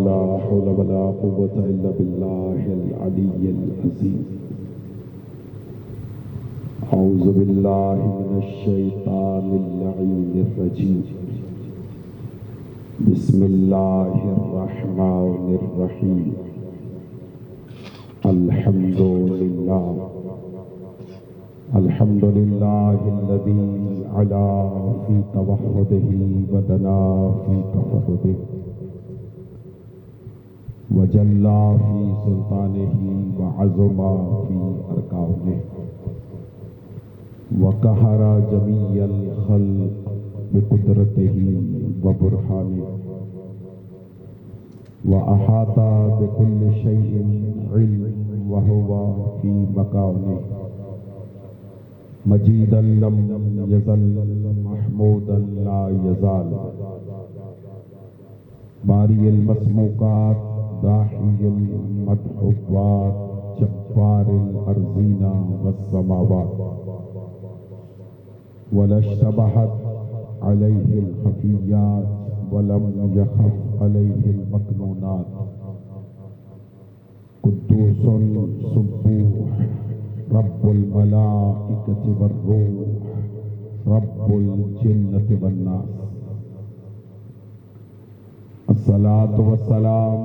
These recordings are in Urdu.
ولا حول ولا قوة إلا بالله العلي العظيم. أعوذ بالله من الشيطان اللعين الرجيم. بسم الله الرحمن الرحيم. الحمد لله الحمد لله الذي علا في توحده ودنا في تفرده وجلى في سلطانه وعظم في أركانه وقهر جميع الخلق بقدرته وبرهانه وأحاط بكل شيء علم وهو في مكانه مجيدا لم يزل محمودا لا يزال باري المسموقات داحي المدحوبات جبار الأرضين والسماوات ولا اشتبهت عليه الخفيات ولم يخف عليه المكنونات. قدوس سبوح رب الملائكة والروح رب الجنة والناس. الصلاة والسلام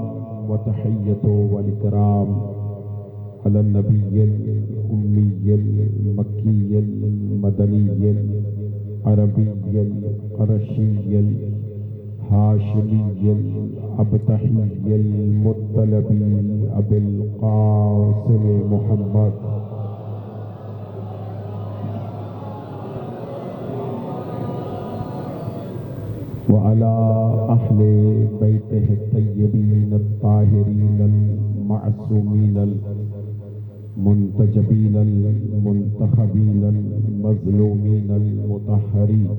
وتحية والإكرام على النبي الأمي المكي المدني العربي القرشي الهاشمي الأبتحي المطلبي أبي القاسم محمد وعلى أهل بيته الطيبين الطاهرين المعصومين المنتجبين المنتخبين المظلومين المطهرين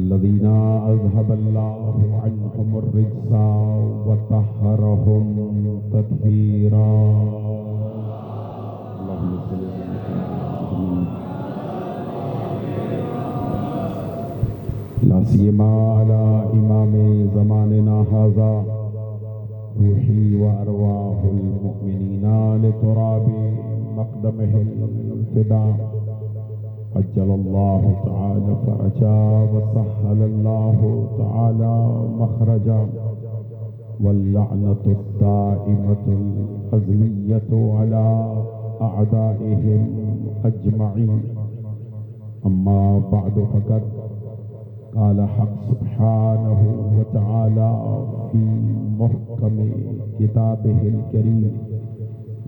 الذين أذهب الله عنهم الرجس وطهرهم تطهيرا. اللهم صل وسلم لا سيما على إمام زماننا هذا روحي وأرواح المؤمنين لتراب مقدمه الفداء عجل الله تعالى فرجا وسهل الله تعالى مخرجا واللعنة الدائمة الأزلية على أعدائهم أجمعين. أما بعد فقد قال حق سبحانه وتعالى في محكم كتابه الكريم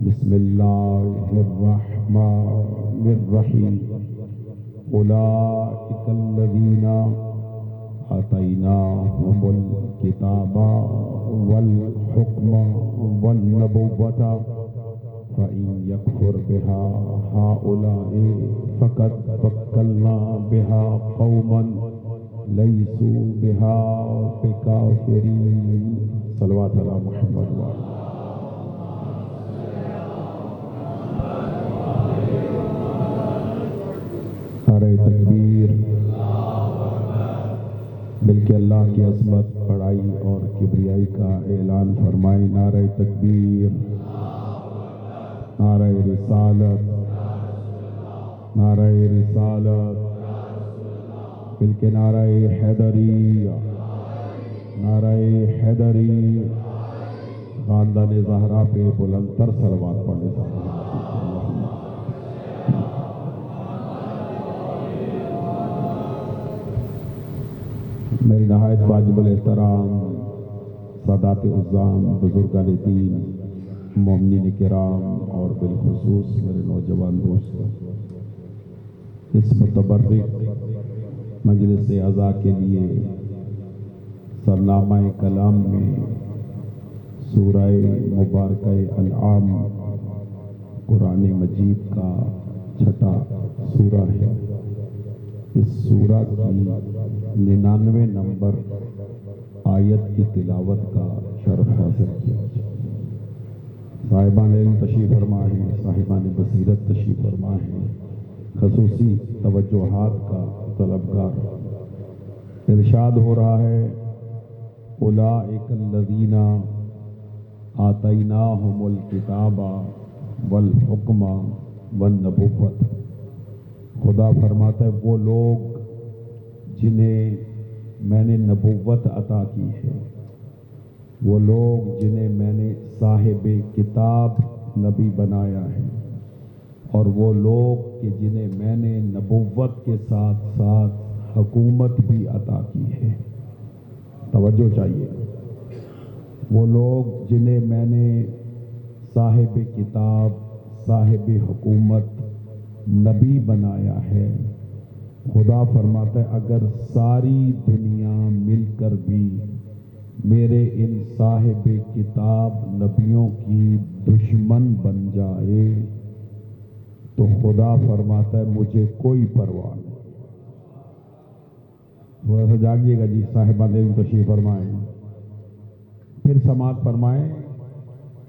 بسم الله الرحمن الرحيم. أولئك الذين آتيناهم الكتاب والحكم والنبوة فإن يكفر بها هؤلاء فقد وكلنا بها قوما ليسوا بها بكافرين. صلوات على محمد وعلى نعرہ تکبیر. بلکہ اللہ کی عظمت بڑائی اور کبریائی کا اعلان فرمائیں. نعرہ تکبیر، نعرہ رسالت، نعرہ رسالت، بلکہ نعرہ حیدری، نعرہ حیدری. خاندان زہرا پہ بلند تر صلوات پڑھنے سے میری نہایت واجب الاحترام سادات عظام، بزرگان دین، مومنین کرام اور بالخصوص میرے نوجوان دوستوں، اس متبرک مجلس اعزا کے لیے سرنامہ کلام میں سورہ مبارکہ انعام قرآن مجید کا چھٹا سورہ ہے. اس سورہ کی 99 نمبر آیت کی تلاوت کا شرف حاصل کیا. صاحبان علم تشریف فرما ہیں، صاحبان بصیرت تشریف فرما ہیں، خصوصی توجہات کا طلبگار. ارشاد ہو رہا ہے اولئک الذین آتیناہم الکتاب والحکم والنبوۃ۔ خدا فرماتا ہے وہ لوگ جنہیں میں نے نبوت عطا کی ہے، وہ لوگ جنہیں میں نے صاحب کتاب نبی بنایا ہے، اور وہ لوگ کہ جنہیں میں نے نبوت کے ساتھ ساتھ حکومت بھی عطا کی ہے۔ توجہ چاہیے، وہ لوگ جنہیں میں نے صاحب کتاب، صاحب حکومت، نبی بنایا ہے، خدا فرماتا ہے اگر ساری دنیا مل کر بھی میرے ان صاحب کتاب نبیوں کی دشمن بن جائے تو خدا فرماتا ہے مجھے کوئی پرواہ نہیں۔ تھوڑا سا جاگیے گا جی، صاحبان علم تشریف فرمائیں، پھر سماعت فرمائیں۔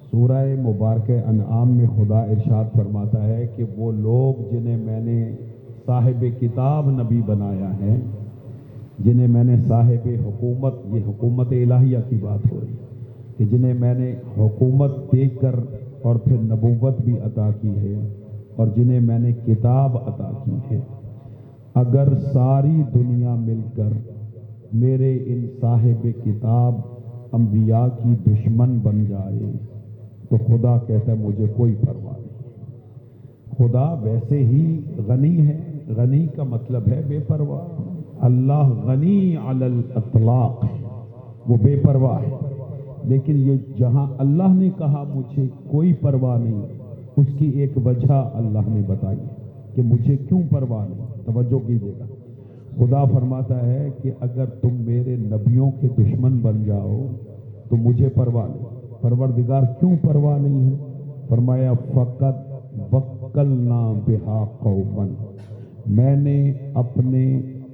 سورہ مبارکہ انعام میں خدا ارشاد فرماتا ہے کہ وہ لوگ جنہیں میں نے صاحب کتاب نبی بنایا ہے، جنہیں میں نے صاحب حکومت، یہ حکومت الہیہ کی بات ہو رہی ہے، کہ جنہیں میں نے حکومت دے کر اور پھر نبوت بھی عطا کی ہے، اور جنہیں میں نے کتاب عطا کی ہے، اگر ساری دنیا مل کر میرے ان صاحب کتاب انبیاء کی دشمن بن جائے تو خدا کہتا ہے مجھے کوئی پرواہ نہیں۔ خدا ویسے ہی غنی ہے، غنی کا مطلب ہے بے پرواہ۔ اللہ غنی علی الاطلاق، وہ بے پرواہ ہے، لیکن یہ جہاں اللہ نے کہا مجھے کوئی پرواہ نہیں، اس کی ایک وجہ اللہ نے بتائی کہ مجھے کیوں پرواہ نہیں۔ توجہ کیجیے گا، خدا فرماتا ہے کہ اگر تم میرے نبیوں کے دشمن بن جاؤ تو مجھے پرواہ نہیں۔ پروردگار کیوں پرواہ نہیں ہے؟ فرمایا فقط وکلنا بہا قوما، میں نے اپنے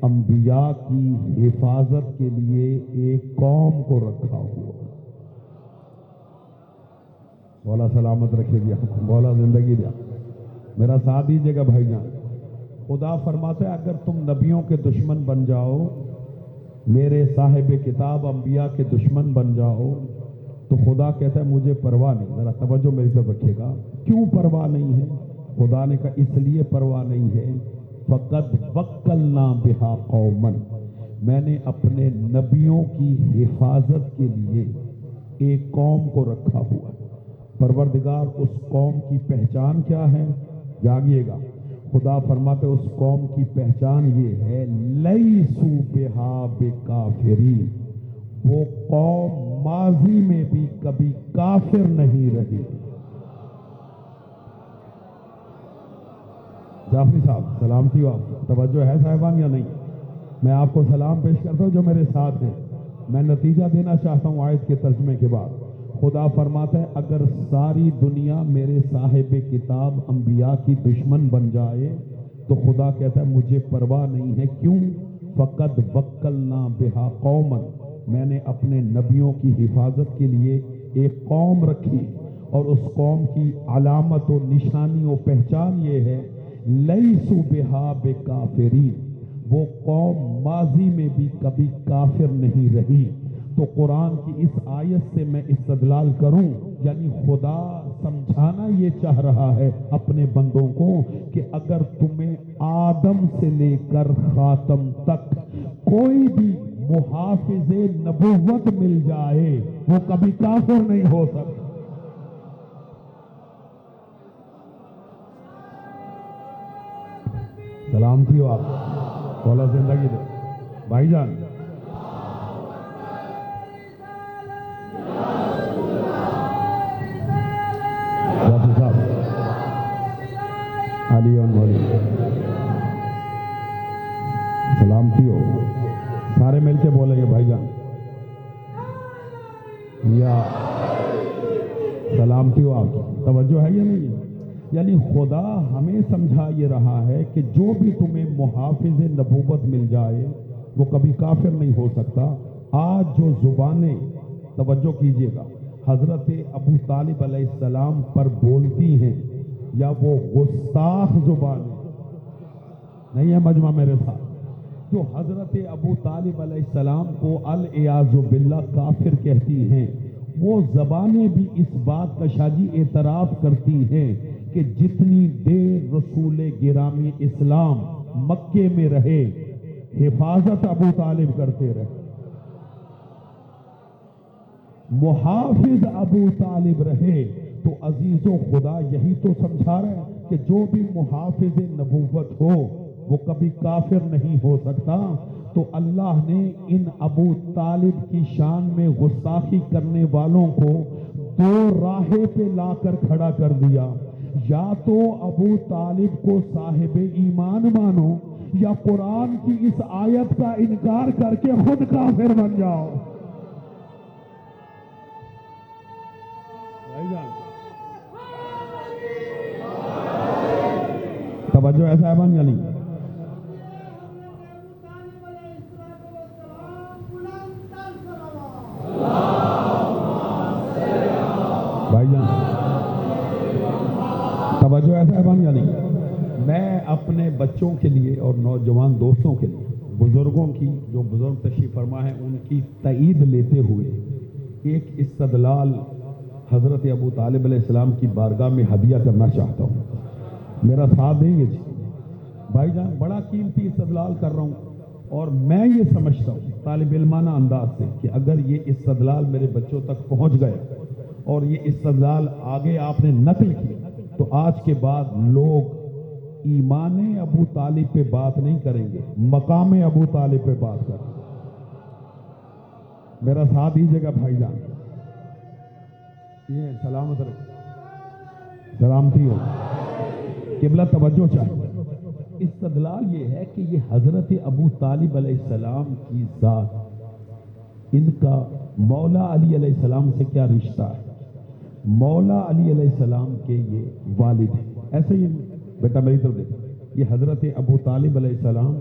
انبیاء کی حفاظت کے لیے ایک قوم کو رکھا ہوا۔ مولا سلامت رکھے گی آپ کو، مولا زندگی دیا، میرا ساتھ دیجیے گا بھائی جان۔ خدا فرماتا ہے اگر تم نبیوں کے دشمن بن جاؤ، میرے صاحب کتاب انبیاء کے دشمن بن جاؤ تو خدا کہتا ہے مجھے پرواہ نہیں۔ ذرا توجہ میری طرف رکھیے گا، کیوں پرواہ نہیں ہے؟ خدا نے کہا اس لیے پرواہ نہیں ہے، فقط وکلنا بہا قوما، میں نے اپنے نبیوں کی حفاظت کے لیے ایک قوم کو رکھا ہوا۔ پروردگار اس قوم کی پہچان کیا ہے؟ جاگیے گا، خدا فرماتے اس قوم کی پہچان یہ ہے لیسوا بہا بکافرین، وہ قوم ماضی میں بھی کبھی کافر نہیں رہی۔ جعفری صاحب سلامتی ہو آپ، توجہ ہے صاحبان یا نہیں؟ میں آپ کو سلام پیش کرتا ہوں جو میرے ساتھ ہیں، میں نتیجہ دینا چاہتا ہوں آیت کے ترجمے کے بعد۔ خدا فرماتا ہے اگر ساری دنیا میرے صاحب کتاب انبیاء کی دشمن بن جائے تو خدا کہتا ہے مجھے پرواہ نہیں ہے، کیوں؟ فقط وکلنا بہا قوما، میں نے اپنے نبیوں کی حفاظت کے لیے ایک قوم رکھی، اور اس قوم کی علامت و نشانی و پہچان یہ ہے لیسوا بہا بکافرین، وہ قوم ماضی میں بھی کبھی کافر نہیں رہی۔ تو قرآن کی اس آیت سے میں استدلال کروں، یعنی خدا سمجھانا یہ چاہ رہا ہے اپنے بندوں کو کہ اگر تمہیں آدم سے لے کر خاتم تک کوئی بھی محافظ نبوت مل جائے وہ کبھی کافر نہیں ہو سکتا۔ سلامتی ہو آپ، مولا زندگی دے بھائی جان۔ علی سلامتی ہو، سارے مل کے بولیں گے بھائی جان، یا سلامتی ہو آپ، توجہ ہے یا نہیں ہے؟ یعنی خدا ہمیں سمجھا یہ رہا ہے کہ جو بھی تمہیں محافظ نبوت مل جائے وہ کبھی کافر نہیں ہو سکتا۔ آج جو زبانیں، توجہ کیجئے گا، حضرت ابو طالب علیہ السلام پر بولتی ہیں یا وہ گستاخ زبانیں، نہیں ہے مجمع میرے ساتھ، جو حضرت ابو طالب علیہ السلام کو الیاذ باللہ کافر کہتی ہیں، وہ زبانیں بھی اس بات کا شاجی اعتراف کرتی ہیں کہ جتنی دیر رسول گرامی اسلام مکے میں رہے حفاظت ابو طالب کرتے رہے، محافظ ابو طالب رہے۔ تو عزیزو خدا یہی تو سمجھا رہا ہے کہ جو بھی محافظ نبوت ہو وہ کبھی کافر نہیں ہو سکتا۔ تو اللہ نے ان ابو طالب کی شان میں گستاخی کرنے والوں کو دو راہے پہ لا کر کھڑا کر دیا، یا تو ابو طالب کو صاحب ایمان مانو یا قرآن کی اس آیت کا انکار کر کے خود کافر بن جاؤ۔ توجہ ہے صاحبان یا نہیں؟ بھائی جان توجہ ہے صاحبان یا نہیں؟ میں اپنے بچوں کے لیے اور نوجوان دوستوں کے لیے، بزرگوں کی جو بزرگ تشریف فرما ہے ان کی تائید لیتے ہوئے ایک استدلال حضرت ابو طالب علیہ السلام کی بارگاہ میں ہدیہ کرنا چاہتا ہوں۔ میرا ساتھ دیں گے جی؟ بھائی جان بڑا قیمتی استدلال کر رہا ہوں، اور میں یہ سمجھتا ہوں طالب علمانہ انداز سے کہ اگر یہ استدلال میرے بچوں تک پہنچ گیا اور یہ استدلال آگے آپ نے نقل کی تو آج کے بعد لوگ ایمان ابو طالب پہ بات نہیں کریں گے، مقام ابو طالب پہ بات کریں گے۔ میرا ساتھ دیجیے گا بھائی جان؟ یہ سلامت رکھ، سلامتی ہو، قبلہ توجہ چاہیے۔ استدلال یہ ہے کہ یہ حضرت ابو طالب علیہ السلام کی ذات، ان کا مولا علی علیہ السلام سے کیا رشتہ ہے؟ مولا علی علیہ السلام کے یہ والد ہیں۔ ایسے ہی بیٹا میری طرف دیکھ، یہ حضرت ابو طالب علیہ السلام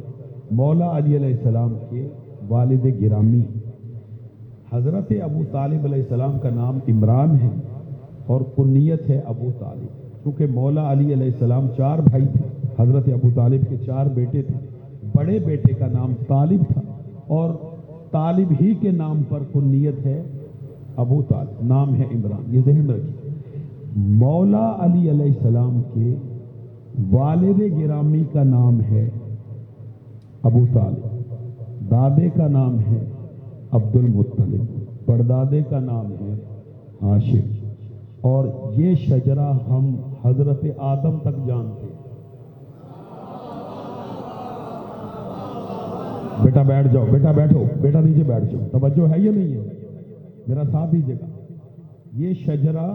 مولا علی علیہ السلام کے والد گرامی۔ حضرت ابو طالب علیہ السلام کا نام عمران ہے اور کنیت ہے ابو طالب، کیونکہ مولا علی علیہ السلام 4 بھائی تھے، حضرت ابو طالب کے 4 بیٹے تھے، بڑے بیٹے کا نام طالب تھا اور طالب ہی کے نام پر کنیت ہے ابو طالب، نام ہے عمران۔ یہ ذہن میں رکھیے، مولا علی علیہ السلام کے والد گرامی کا نام ہے ابو طالب، دادے کا نام ہے عبد المطلب، پردادے کا نام ہے ہاشم، اور یہ شجرہ ہم حضرت آدم تک جانتے ہیں۔ بیٹا بیٹھ جاؤ، بیٹا بیٹھو، بیٹا نیچے بیٹھ جاؤ، توجہ ہے یا نہیں ہے؟ میرا ساتھ دیجیے گا۔ یہ شجرہ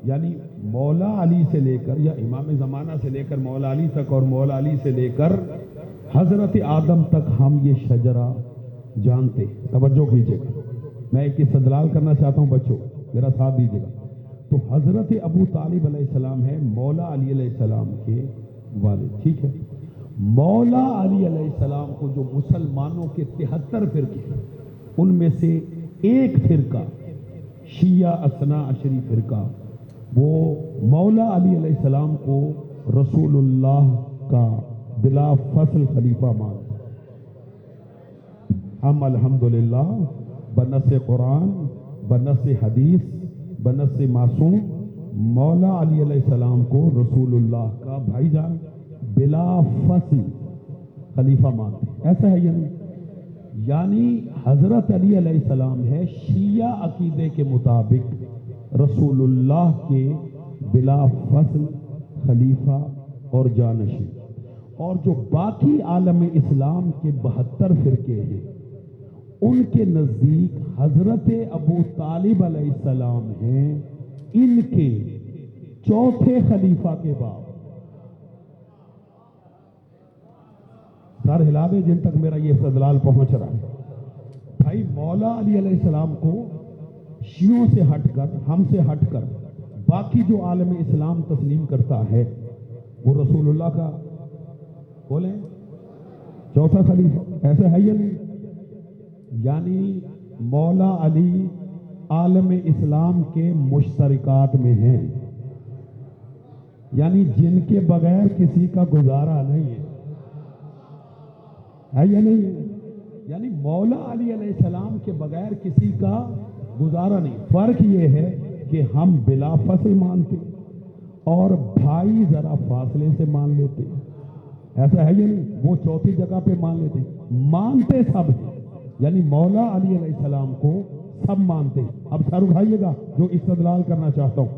یعنی مولا علی سے لے کر یا امام زمانہ سے لے کر مولا علی تک اور مولا علی سے لے کر حضرت آدم تک ہم یہ شجرہ جانتے ہیں۔ توجہ کیجیے گا، میں ایک استدلال کرنا چاہتا ہوں بچوں، میرا ساتھ دیجیے گا۔ تو حضرت ابو طالب علیہ السلام ہے مولا علی علیہ السلام کے والد، ٹھیک ہے؟ مولا علی علیہ السلام کو جو مسلمانوں کے 73 فرقے ہیں ان میں سے ایک فرقہ شیعہ اثنا عشری فرقہ، وہ مولا علی علیہ السلام کو رسول اللہ کا بلا فصل خلیفہ مانتے۔ ہم الحمدللہ بنص قرآن، بنص حدیث، بنص معصوم مولا علی علیہ السلام کو رسول اللہ کا بھائی جان بلا فصل خلیفہ مانتے۔ ایسا ہے یعنی حضرت علی علیہ السلام ہے شیعہ عقیدے کے مطابق رسول اللہ کے بلا فصل خلیفہ اور جانشین، اور جو باقی عالم اسلام کے 72 فرقے ہیں ان کے نزدیک حضرت ابو طالب علیہ السلام ہیں ان کے چوتھے خلیفہ کے بعد۔ سر ہلا دے جن تک میرا یہ استدلال پہنچ رہا ہے۔ بھائی مولا علی علیہ السلام کو شیعوں سے ہٹ کر، ہم سے ہٹ کر باقی جو عالم اسلام تسلیم کرتا ہے وہ رسول اللہ کا بولیں چوتھا خلیفہ، ایسا ہے یا نہیں؟ یعنی مولا علی عالم اسلام کے مشترکات میں ہیں، یعنی جن کے بغیر کسی کا گزارا نہیں ہے۔ ہے یا نہیں ہے؟ یعنی مولا علی علیہ السلام کے بغیر کسی کا گزارا نہیں. فرق یہ ہے کہ ہم بلا فصل مانتے اور بھائی ذرا فاصلے سے مان لیتے. ایسا ہے یا نہیں؟ وہ چوتھی جگہ پہ مان لیتے. مانتے سب ہیں، یعنی مولا علی علیہ السلام کو سب مانتے. اب سر اٹھائیے گا جو استدلال کرنا چاہتا ہوں.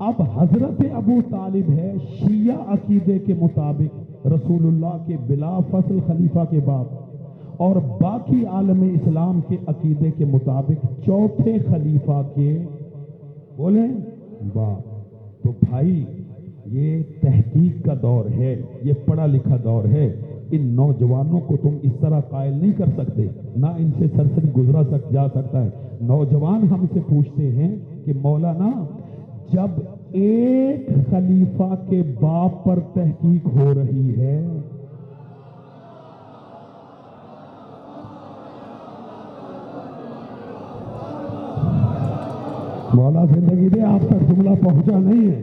اب حضرت ابو طالب ہے شیعہ عقیدے کے مطابق رسول اللہ کے بلا فصل خلیفہ کے باپ، اور باقی عالم اسلام کے عقیدے کے مطابق چوتھے خلیفہ کے بولیں باپ. تو بھائی یہ تحقیق کا دور ہے، یہ پڑھا لکھا دور ہے. ان نوجوانوں کو تم اس طرح قائل نہیں کر سکتے، نہ ان سے سرسری گزرا جا سکتا ہے. نوجوان ہم سے پوچھتے ہیں کہ مولانا جب ایک خلیفہ کے باپ پر تحقیق ہو رہی ہے، مولا زندگی دے آپ تک جملہ پہنچا نہیں ہے.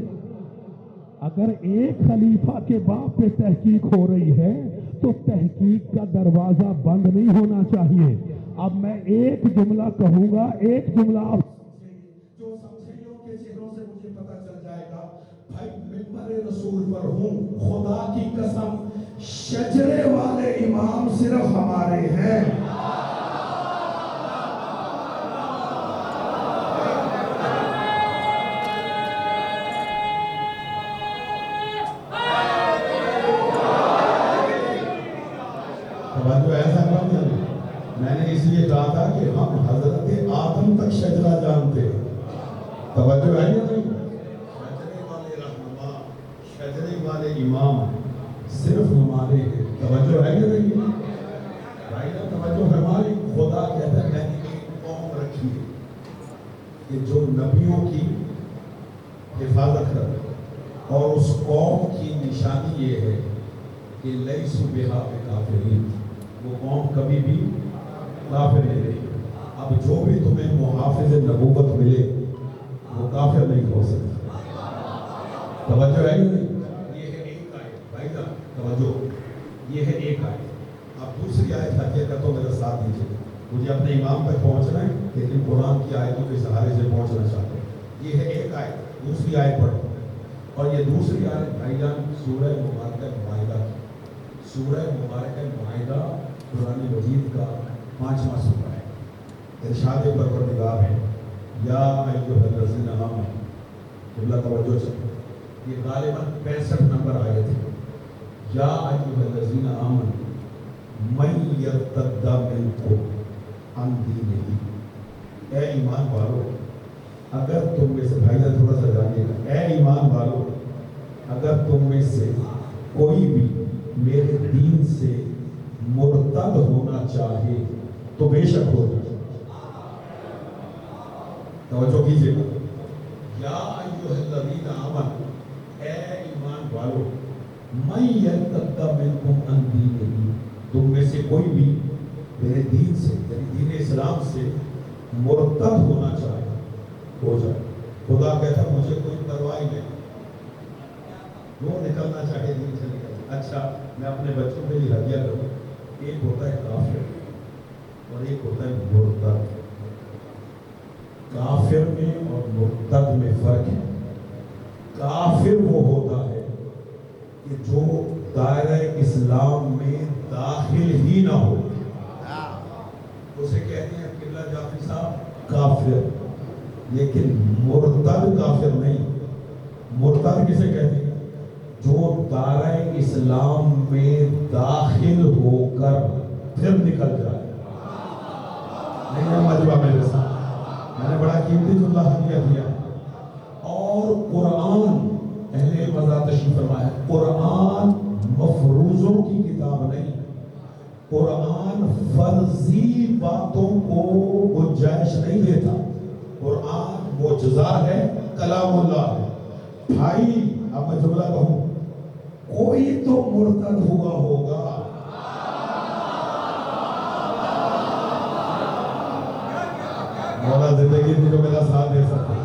اگر ایک خلیفہ کے باپ پہ تحقیق ہو رہی ہے تو تحقیق کا دروازہ بند نہیں ہونا چاہیے. اب میں ایک جملہ کہوں گا، ایک جملہ آپ جو سمجھیوں کے چہروں سے مجھے پتا چل جائے گا. بھائی ممبر رسول پر ہوں، خدا کی قسم شجرے والے امام صرف ہمارے ہیں. میں نے اس لیے کہا تھا کہ ہم حضرت آدم تک شجرہ جانتے. توجہ ہے یا نہیں؟ شجرے والے رہنما، شجرے والے امام صرف ہمارے ہیں. توجہ ہے یا نہیں؟ بھائی نا توجہ ہماری. خدا کہتا ہے میں نے ایک قوم رکھی ہے کہ جو نبیوں کی حفاظت کرے، اور اس قوم کی نشانی یہ ہے کہ لیسوا بہا بکافرین، وہ قوم کبھی بھی کافر نہیں رہی. اب جو بھی تمہیں محافظ نبوت ملے وہ کافر نہیں ہو سکتا. توجہ ہے نہیں؟ یہ ہے ایک آیت. بھائی جان توجہ، یہ ہے ایک آیت. اب دوسری آیت حجیہ کا تو میرا ساتھ دیجیے. مجھے اپنے امام تک پہنچنا ہے لیکن قرآن کی آیتوں کے سہارے سے پہنچنا چاہتے ہیں. یہ ہے ایک آیت. دوسری آیت پڑھو. اور یہ دوسری آیت بھائی جان سورہ مبارکہ مائدہ کی. سورہ مبارکہ مائدہ قرآن مجید کا 5واں سورہ ہے. ارشاد پروردگار ہے یا ایھا الذین آمنوا. قبلہ توجہ سے یہ غالباً 65 نمبر آیت ہے. یا ایھا الذین آمنوا من یرتد منکم عن دینہ. اے ایمان والو اگر تم میں سے، بھائی جان تھوڑا سا جانیے گا، اے ایمان والو اگر تم میں سے کوئی بھی میرے دین سے مرتد ہونا چاہے تو بے شک ہو جائے. توجہ کیجیے گا. یا ایھا الذین آمنوا، اے ایمان والو، من یرتد منکم عن دینہ، تم میں سے کوئی بھی میرے دین سے یعنی دین اسلام سے مرتد ہونا چاہے ہو جائے. خدا کہتا مجھے کوئی پرواہ نہیں، وہ نکلنا چاہے دین سے نکل. اچھا میں اپنے بچوں پہ یہ ہدیہ کروں. ایک ہوتا ہے کافر اور ایک ہوتا ہے مرتد. کافر میں اور مرتد میں فرق ہے. کافر وہ ہوتا ہے کہ جو دائرہ اسلام میں داخل ہی نہ ہو، اسے کہتے ہیں قبلہ جعفری صاحب کافر. لیکن مرتد کافر نہیں. مرتد کسے کہتے ہیں؟ جو دائرہ اسلام میں داخل ہو کر پھر نکل جائے. نہیں مجمع میرے ساتھ میں نے بڑا قیمتی جملہ ہدیہ دیا. اور قرآن اہل علم تشریف فرمایا، قرآن مفروضوں کی کتاب نہیں. قرآن فرضی باتوں کو گنجائش نہیں دیتا. قرآن معجزہ ہے، کلام اللہ ہے. بھائی اب میں جملہ کہوں، کوئی تو مرتد ہوا ہوگا. مولا زندگی میں جو میرا ساتھ دے سکتے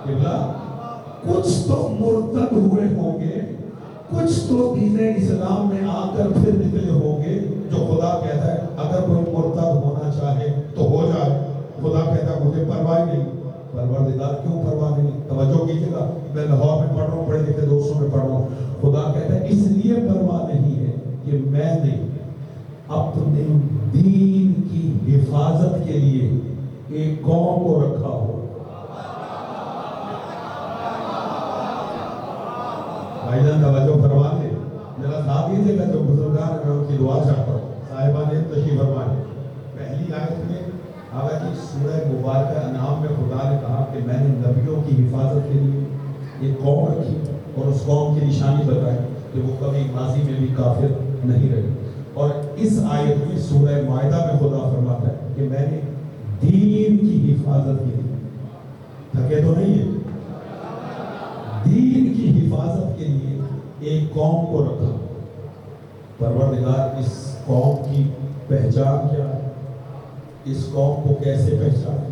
قبلہ، کچھ تو مرتد ہوئے ہوں گے. کچھ تو دین اسلام میں آ کر پھر نکلے ہوں گے جو خدا کہتا ہے اگر کوئی مرتد ہونا چاہے تو ہو جائے. خدا کہتا ہے مجھے پرواہ نہیں. پروردگار کیوں پرواہ نہیں؟ توجہ کیجیے گا، میں لاہور میں پڑھ رہا ہوں، پڑھے لکھے دوستوں میں پڑھ رہا ہوں. خدا کہتا ہے اس لیے پرواہ نہیں ہے کہ میں نے اپنے دین کی حفاظت کے لیے ایک قوم کو رکھا ہو. بھائی جان توجہ فرما لیں، میرا ساتھ دیجیے گا. جو بزرگان میں ان کی دعا چاہتا ہوں، صاحبان تشریف فرمائیں. پہلی آیت میں حالانکہ سورہ مبارکہ انعام میں خدا نے کہا کہ میں نے نبیوں کی حفاظت کے لیے ایک قوم رکھی اور اس قوم کی نشانی بتائی کہ وہ کبھی ماضی میں بھی کافر نہیں رہی. اور اس آیت میں سورہ مائدہ میں خدا فرماتا ہے کہ میں نے دین کی حفاظت کے لیے، تھکے تو نہیں ہے، دین کی حفاظت کے لیے ایک قوم کو رکھا. پروردگار اس قوم کی پہچان کیا ہے؟ اس قوم کو کیسے پہچانے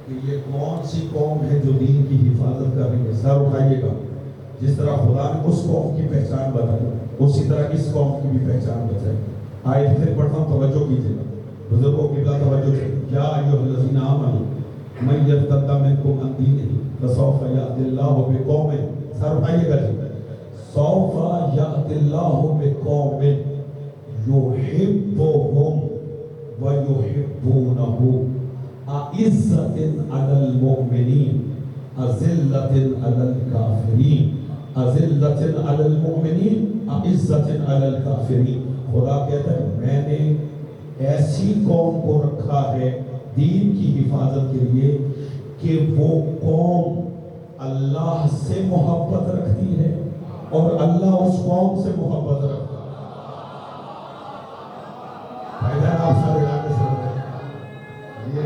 کہ یہ کون سی قوم ہے جو دین کی حفاظت کر رہی ہے؟ سر اٹھائیے گا. جس طرح خدا نے اس قوم کی پہچان بتائی اسی طرح اس قوم کی بھی پہچان بتائی. آیت پھر پڑھتا ہوں، توجہ کیجیے گا. بزرگوں کی بلا توجہ ہے. یا ایھا الذین آمنوا من یرتد منکم عن دینہ فسوف یأتی اللہ بقوم، سر اٹھائیے گا جی، سوف یأتی اللہ بقوم یحبہم وَيُحِبُّونَهُ أَعِزَّةٍ عَلَى الْمُؤْمِنِينَ أَذِلَّةٍ عَلَى الْكَافِرِينَ أَذِلَّةٍ عَلَى الْمُؤْمِنِينَ أَعِزَّةٍ عَلَى الْكَافِرِينَ. خدا کہتا ہے میں نے ایسی قوم کو رکھا ہے دین کی حفاظت کے لیے کہ وہ قوم اللہ سے محبت رکھتی ہے اور اللہ اس قوم سے محبت رکھتا ہے. آپ سارے علاقے سے ہوتے ہیں یہ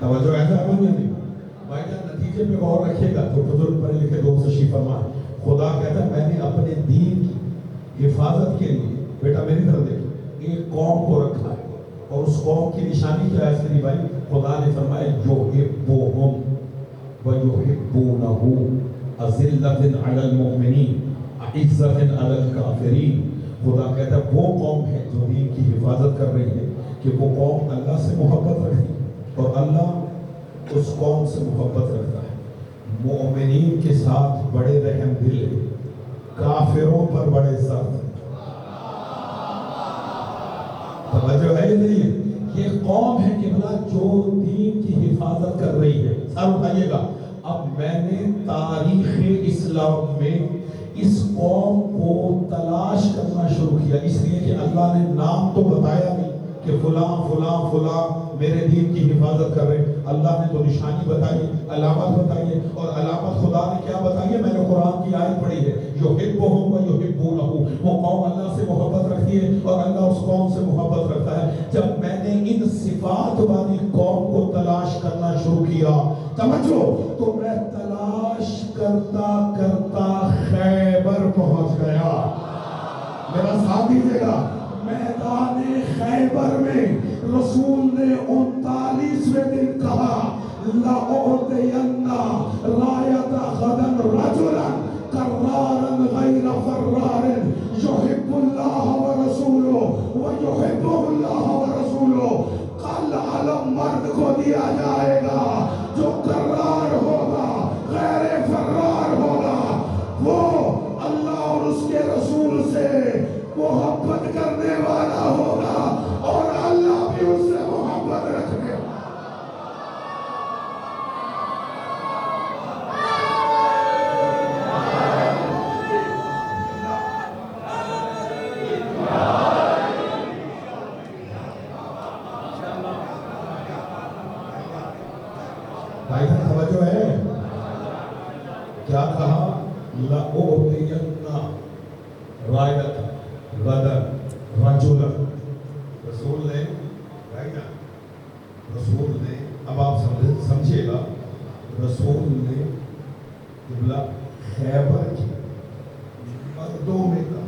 توجہ ایسا بن نہیں. بھائی جان نتیجے میں غور رکھیے گا تو بزرگ پڑھے لکھے دوست تشریف فرمائیں. خدا کہتا ہے میں نے اپنے دین کی حفاظت کے لیے، بیٹا میری طرف دیکھیں، ایک قوم کو رکھا ہے اور اس قوم کی نشانی کیا ہے؟ اس کے بھائی خدا نے فرمایا یحبہم ویحبونہ اذلۃ علی المؤمنین اعزۃ علی الکافرین. خدا کہتا ہے وہ قوم ہے جو دین کی حفاظت کر رہی ہے کہ وہ قوم اللہ سے محبت رکھتی اور اللہ اس قوم سے محبت رکھتا ہے. مومنین کے ساتھ بڑے رحم دل ہے، کافروں پر بڑے سخت. توجہ ہے یا نہیں ہے؟ یہ قوم ہے کہ بلا جو دین کی حفاظت کر رہی ہے. سر اٹھائیے گا. اب میں نے تاریخ اسلام میں اس قوم کو تلاش کرنا شروع کیا، اس لیے کہ اللہ نے نام تو بتایا نہیں کہ فلاں فلاں فلاں میرے دین کی حفاظت کر رہے. اللہ نے تو نشانی بتائی، علامت بتائی ہے. اور علامت خدا نے کیا بتائی ہے؟ میں نے قرآن کی آیت پڑھی ہے، یحبہم ویحبونہ. وہ قوم اللہ سے محبت رکھتی ہے اور اللہ اس قوم سے محبت رکھتا ہے. جب میں نے ان صفات والی قوم کو تلاش کرنا شروع کیا، توجہ، تو میں تلاش کرتا کرتا خیبر پہنچ گیا. میرا ساتھ دیجیے گا. میدان خیبر میں رسول نے 39ویں دن کہا لَأُعْطِيَنَّ رَایَةَ غَدًا رَجُلًا كَرَّارًا غَيْرَ فَرَّارٍ يُحِبُّ اللَّهَ وَرَسُولُهُ وَيُحِبُّهُ اللَّهُ وَرَسُولُهُ. کل علم مرد کو دیا جائے گا جو کرار ہوگا، غیر فرار ہوگا. وہ اللہ اور اس کے رسول سے محبت کرنے والا ہوگا اور اللہ بھی اس سے محبت رکھنے والا. بھائی جان توجہ ہے؟ کیا کہا؟ لَأُعْطِيَنَّ رَایَةَ غَدًا رَجُلًا. رسول نے، بھائی جان رسول نے، اب آپ سمجھیے گا، رسول نے قبلہ خیبر کی مردوں میں کہا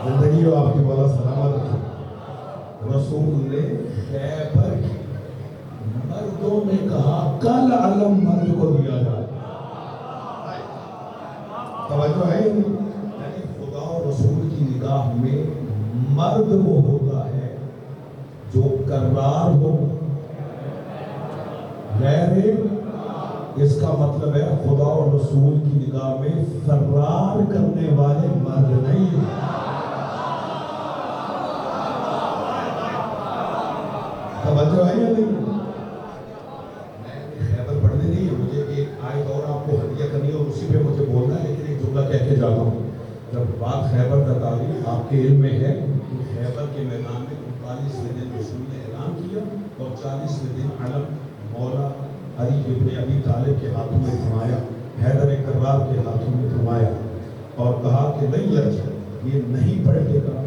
زندگی ہو آپ کی مولا سلامت رکھے. رسول نے خیبر کی مردوں میں کہا کل علم مرد کو دیا جائے. توجہ ہے یعنی خدا اور رسول کی نگاہ میں مرد وہ ہوتا ہے جو کرار ہو غیر. اس کا مطلب ہے خدا اور رسول کی نگاہ میں فرار کرنے والے مرد نہیں ہیں. توجہ ہے یا نہیں؟ میں خیبر پڑھنے نہیں ہے, مجھے ایک آیت اور آپ کو ہدیہ کرنی ہے اور اسی پہ مجھے بولنا ہے, لیکن ایک جملہ کہہ کے جاتا ہوں. جب بات خیبر کا تاریخ آپ کے علم میں ہے کہ خیبر کے میدان میں 39ویں دن رسول نے اعلان کیا اور 40ویں دن علم مولا علی ابن ابی طالب کے ہاتھوں میں تھمایا, حیدر کرار کے ہاتھوں میں تھمایا اور کہا کہ نہیں یرجع, یہ نہیں پلٹے گا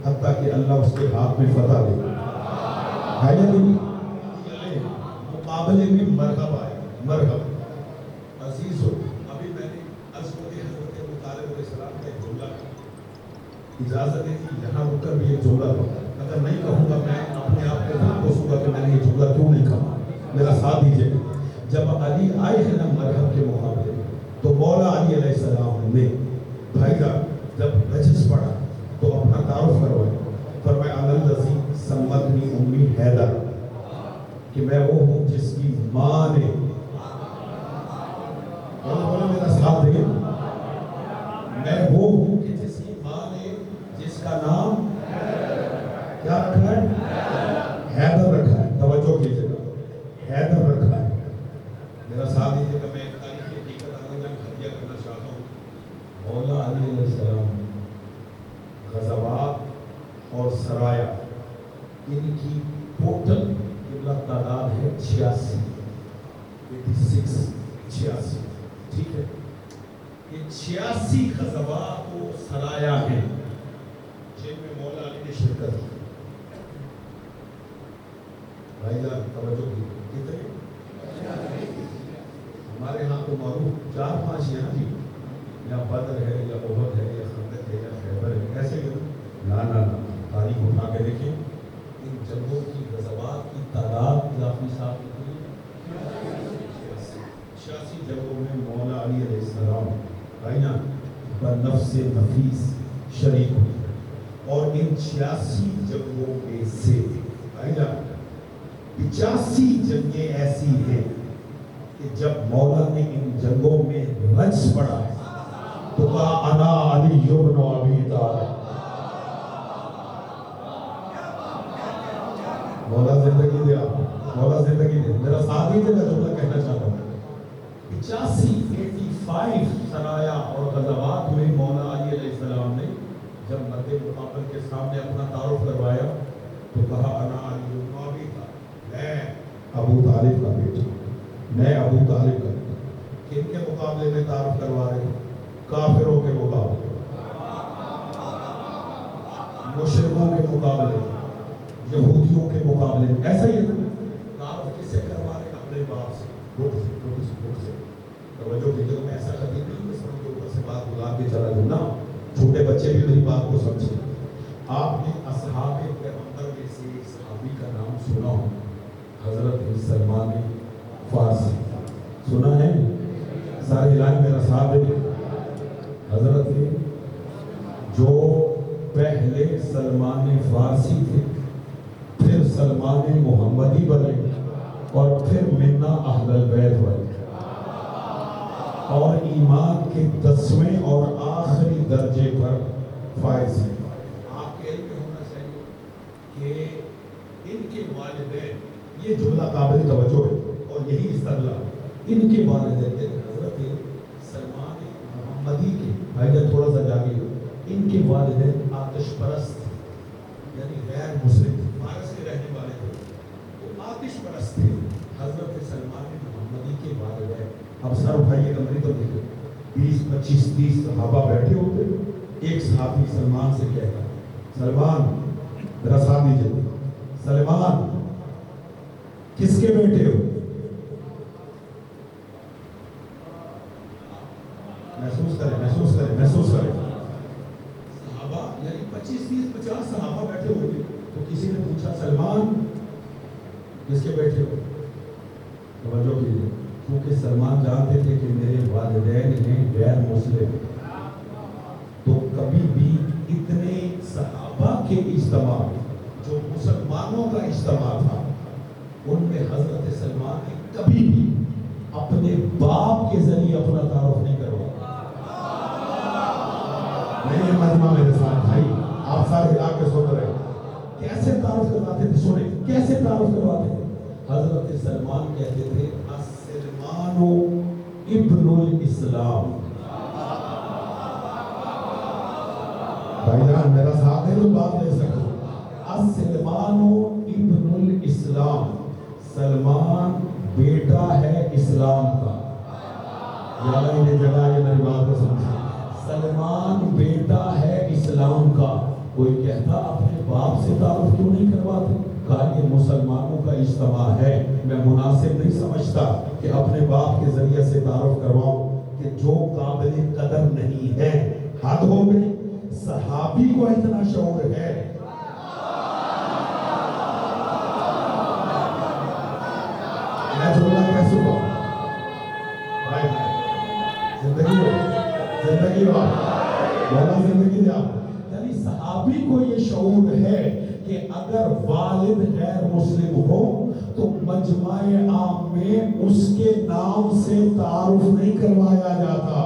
حتیٰ کہ اللہ اس کے ہاتھ میں فتح دے. مقابلے میں مرغب آئے. مرغب عزیز ہو, ابھی میں نے عرض کو کہ حضرت ابو طالب علیہ السلام کا ایک جملہ اجازت ہے کہ یہاں رک کر بھی ایک جملہ پڑھا. اگر نہیں کہوں گا میں اپنے آپ کو خود پوچھوں گا کہ میں نے یہ جملہ کیوں نہیں کہا. میرا ساتھ دیجیے. جب علی آئے ہیں نا مرغب کے مقابلے میں تو مولا علی علیہ السلام نے بھائی جب رجس پڑھا تو اپنا تعارف کروایا. فرمایا انا الذی سمتنی امی حیدر, کہ میں وہ ہوں جس کی ماں نے, بولے میرا ساتھ دے, میں وہ ہوں کہ جس کی ماں نے جس کا نام کیا رکھا ہے, حیدر رکھا ہے. توجہ کیجیے گا, حیدر رکھا ہے. میرا ساتھ دیجیے گا. میں ایک تاریخ کی حقیقت ہدیہ کرنا چاہتا ہوں. مولا علی علیہ السلام غزوات اور سرایا ان کی ٹوٹل تعداد ہے 86. ٹھیک ہے, یہ 86 غزوات و سرایا ہیں جن میں مولا علی نے شرکت کی. بھائی جان توجہ کی, کتنے ہمارے ہاں تو معروف 4-5 ہیں جی, یا بدر ہے یا احد ہے یا خندق ہے یا خیبر ہے, ایسے ہی نا تاریخ اٹھا کے دیکھیں. ان جنگوں کی غزوات کی تعداد اضافی صاحب کتنی ہے؟ 86 جنگوں میں مولا علی علیہ السلام بھائی نا بنفس نفیس شریک ہوئی. اور ان 86 جنگوں میں سے بھائی نا 85 جنگیں ایسی ہیں کہ جب مولا نے ان جنگوں میں رجز پڑھا ہے تو کہا انا علی ابن ابی طالب. مولا زندگی دیا, مولا زندگی دے. میرا ساتھ ہی جگہ جملہ کہنا چاہتا ہوں. 85 سرایا اور غزوات میں مولا علی علیہ السلام نے جب مد مقابل کے سامنے اپنا تعارف کروایا تو کہا انا علی ابن ابی طالب, میں ابو طالب کا بیٹا, میں ابو طالب کا بیٹا. کن کے مقابلے میں تعارف کروا رہے ہیں؟ کافروں کے مقابلے, مشرکوں کے مقابلے, یہودیوں کے مقابلے. ایسا ہی ہے تعارف کس سے کروا رہے ہیں؟ اپنے باپ سے. توجہ کیجیے. میں ایسا کبھی نہیں کہ سب کے اوپر سے بات بلا کے چلا جاؤں نا, چھوٹے بچے بھی میری بات کو سمجھیں. آپ نے اصحاب پیغمبر میں سے ایک صحابی کا نام سنا ہو, حضرت سلمان فارسی. سنا ہے؟ سارے علاج میرا ساتھ دے. حضرت جو پہلے سلمان فارسی تھے, پھر سلمان محمدی بنے, اور پھر منا اہل البیت بنے, اور ایمان کے 10ویں اور آخری درجے پر فائز ہیں. آپ کے علم میں ہونا چاہیے کہ ان کے والدین, یہ جملہ قابل توجہ ہے اور یہی استدلال, ان کے والدین حضرت سلمان محمدی کے, بھائی جان تھوڑا سا جاگے, ان کے والدین آتش پرست یعنی غیر مسلم فارس کے رہنے والے تھے, تو آتش پرست تھے. حضرت سلمان محمدی کے والدین, اب سر اٹھائیے کمرے تو دیکھو, 20 25 30 صحابہ بیٹھے ہوتے. ایک صحابی سلمان سے کہتا, سلمان میرا ساتھ دیجیے, سلمان کس کے بیٹے ہو؟ محسوس کریں صحابہ یعنی 25 30 50 صحابہ بیٹھے ہوئے تو کسی نے پوچھا سلمان کس کے بیٹے ہو؟ توجہ کیجیے، کیونکہ سلمان جانتے تھے کہ میرے والدین ہیں غیر مسلم، تو کبھی بھی اتنے صحابہ کے اجتماع جو مسلمانوں کا اجتماع تھا ان میں حضرت سلمان نے کبھی بھی اپنے باپ کے ذریعے اپنا تعارف نہیں کروایا۔ نہیں مجمع میرے ساتھ بھائی، آپ سارے ہلا کے سن رہے کیسے تعارف کرواتے تھے؟ سنیں کیسے تعارف کرواتے تھے۔ حضرت سلمان کہتے تھے السلمان ابن الاسلام۔ بھائی جان میرا ساتھ ہے تو بات لے سکتے۔ السلمان ابن الاسلام، سلمان بیٹا ہے اسلام کا۔ یاد یہ جگہ یہ میری بات کو سمجھے، سلمان بیٹا ہے اسلام کا۔ کوئی کہتا اپنے باپ سے تعارف کیوں نہیں کرواتے؟ کہا یہ مسلمانوں کا اجتماع ہے، میں مناسب نہیں سمجھتا کہ اپنے باپ کے ذریعے سے تعارف کرواؤں، کہ جو قابل قدر نہیں ہے۔ حد ہو گئی، صحابی کو اتنا شعور ہے۔ میں جملہ کیسے ہوا بھائی زندگی ہوا مولا زندگی دیا، یعنی صحابی کو یہ شعور ہے کہ اگر والد غیر مسلم ہو تو مجمع عام میں اس کے نام سے تعارف نہیں کروایا جاتا۔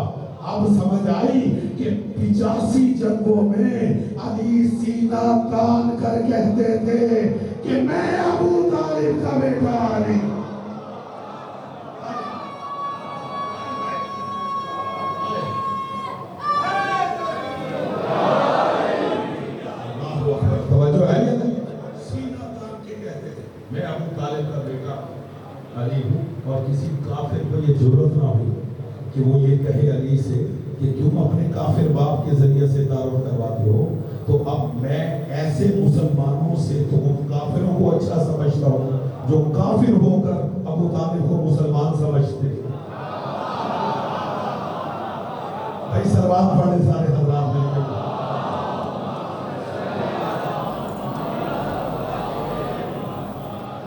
اب سمجھ آئی کہ 85 جنگوں میں علی سینہ تان کر کہتے تھے کہ میں ابو طالب کا بیٹا علی۔ علی ہوں، اور کسی کافر کو یہ ضرورت نہ ہوئی کہ وہ یہ کہے علی سے کہ کیوں اپنے کافر باپ کے ذریعے سے تعارف کرواتے ہو۔ تو اب میں ایسے مسلمانوں سے تو ان کافروں کو اچھا سمجھتا ہوں جو کافر ہو کر ابو طالب کو مسلمان سمجھتے۔ بھائی سلوات پڑھیں سارے حضرات مل کر۔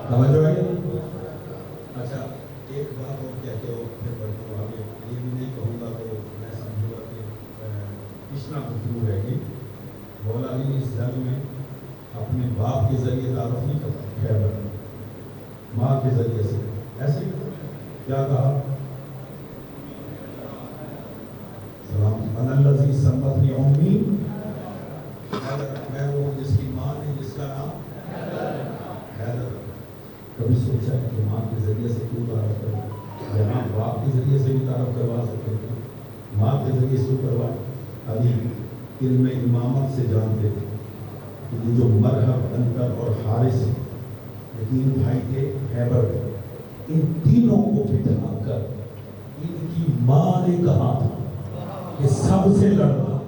توجہ ہے؟ اچھا ایک بات اور کہتے ہو پھر بڑھتے ہو آگے، یہ بھی نہیں کہوں گا تو میں سمجھوں گا کہ کشنا گفتگو رہے گی۔ مولا علی نے اس جنگ میں اپنے باپ کے ذریعے تعارف نہیں کرتا، خیبر ماں کے ذریعے سے ایسے کیا کہا؟ سلام انا الذی سمتنی امی، میں وہ جس کی ماں نے جس کا نام حیدر۔ کبھی سوچا ہے کہ ماں کے ذریعے سے کیوں تعارف کروا؟ یہاں باپ کے ذریعے سے بھی تعارف کروا سکتے تھے، ماں کے ذریعے سے کروا۔ علی علم امامت سے جانتے تھے کہ یہ جو مرحب انکر اور حارث یہ تین بھائی تھے خیبر، ان تینوں کو بٹھا کر ان کی ماں نے کہا تھا کہ سب سے لڑنا۔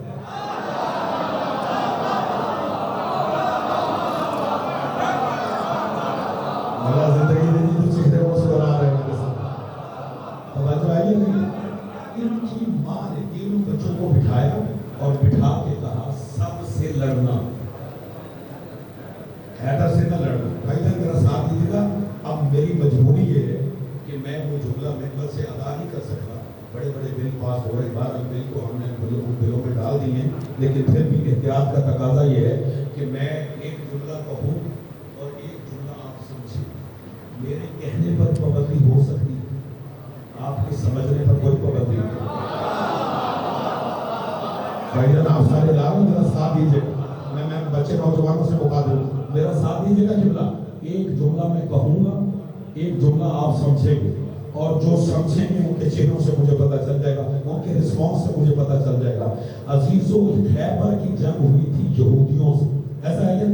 مولا زندگی میں جو چہرے مسکرا رہے ہیں میرے ساتھ، توجہ آئی ہے نہیں؟ ان کی ماں نے تینوں بچوں کو بٹھایا اور بٹھا کے کہا سب سے لڑنا، حیدر سے نہ لڑنا۔ بھائی جان میرا ساتھ دیجیے گا، اب میری مجبوری یہ ہے کہ میں وہ جملہ ممبر سے ادا نہیں کر سکتا۔ بڑے بڑے بل پاس ہو رہے، 12 بل کو ہم نے بلوں میں ڈال دی ہیں، لیکن پھر بھی احتیاط کا تقاضا یہ ہے کہ میں ایک جملہ کہوں اور ایک جملہ آپ سمجھیں۔ میرے کہنے پر پابندی ہو سکتی ہے، آپ کے سمجھنے پر کوئی پابندی نہیں۔ بھائی جان آپ سارے لاؤ میرا ساتھ دیجیے، میں بچے نوجوانوں سے مخاطب ہوں، میرا ساتھ دیجیے گا۔ جملہ ایک جملہ میں کہوں گا، ایک جملہ آپ سمجھیں گے، اور جو سمجھیں گے ان کے چہروں سے مجھے پتہ چل جائے گا، ان کے رسپانس سے مجھے پتہ چل جائے گا۔ عزیزوں خیبر کی جنگ ہوئی تھی یہودیوں سے، ایسا ہے کہ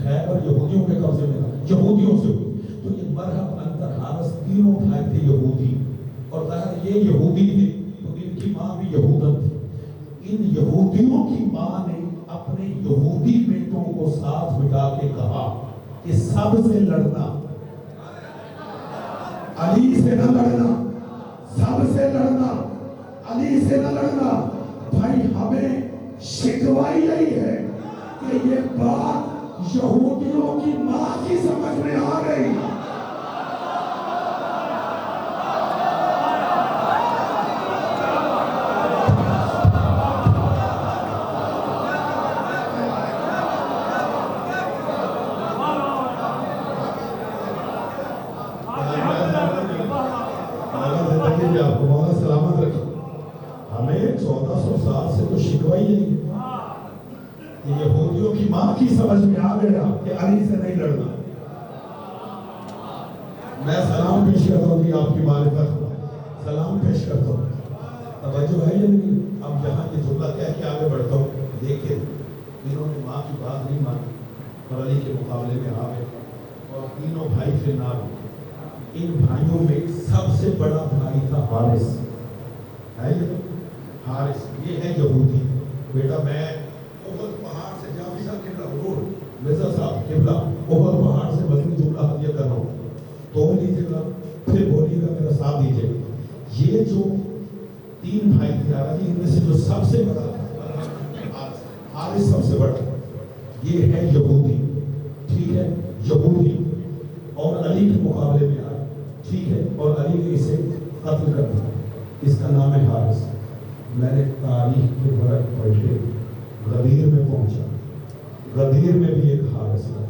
خیبر یہودیوں کے قبضے میں تھا، یہودیوں سے ہوئی۔ تو یہ مرحب انکر حارث تینوں بھائی تھے یہودی، اور ظاہر یہ یہودی تھے تو ان کی ماں بھی یہودن تھی۔ ان یہودیوں کی ماں نے اپنے یہودی بیٹوں کو ساتھ بٹھا کے کہا کہ سب سے لڑنا۔ علی سے نہ لڑنا، سب سے لڑنا، علی سے نہ لڑنا۔ بھائی ہمیں شکوائی یہی ہے کہ یہ بات یہودیوں کی ماں کی سمجھ میں آ گئی۔ آپ کو مولا سلامت رکھے۔ ہمیں 1400 سال سے تو شکوائی نہیں کہ یہودیوں کی ماں کی سمجھ میں آ گیا کہ علی سے نہیں لڑنا۔ میں سلام پیش کرتا ہوں کہ آپ کی معرفت کو سلام پیش کرتا ہوں۔ توجہ ہے یا نہیں؟ اب یہاں یہ جملہ کہہ کے آگے بڑھتا ہوں، لیکن انہوں نے ماں کی بات نہیں مانی اور علی کے مقابلے میں آ گئے اور تینوں بھائی پھر نہ ہوئے۔ ان بھائیوں میں سب سے بڑا بھائی تھا حارث، ہے یہ حارث، یہ ہے یہودی۔ بیٹا میں احد پہاڑ سے جعفری صاحب قبلہ حضور مرزا صاحب قبلہ احد پہاڑ سے مدنی جملہ ہدیہ کر رہا ہوں، تو لیجیے گا پھر بولیے گا، میرا ساتھ دیجیے گا۔ یہ جو تین بھائی تھے علی، ان میں سے جو سب سے بڑا حارث سب سے بڑا، یہ ہے یہودی، ٹھیک ہے، یہودی، اور علی کے مقابلے میں آیا، ٹھیک ہے، اور علی نے اسے قتل کر دیا۔ اس کا نام ہے حارث۔ میں نے تاریخ کے ورق پڑھے، غدیر میں پہنچا، غدیر میں بھی ایک حارث ہے۔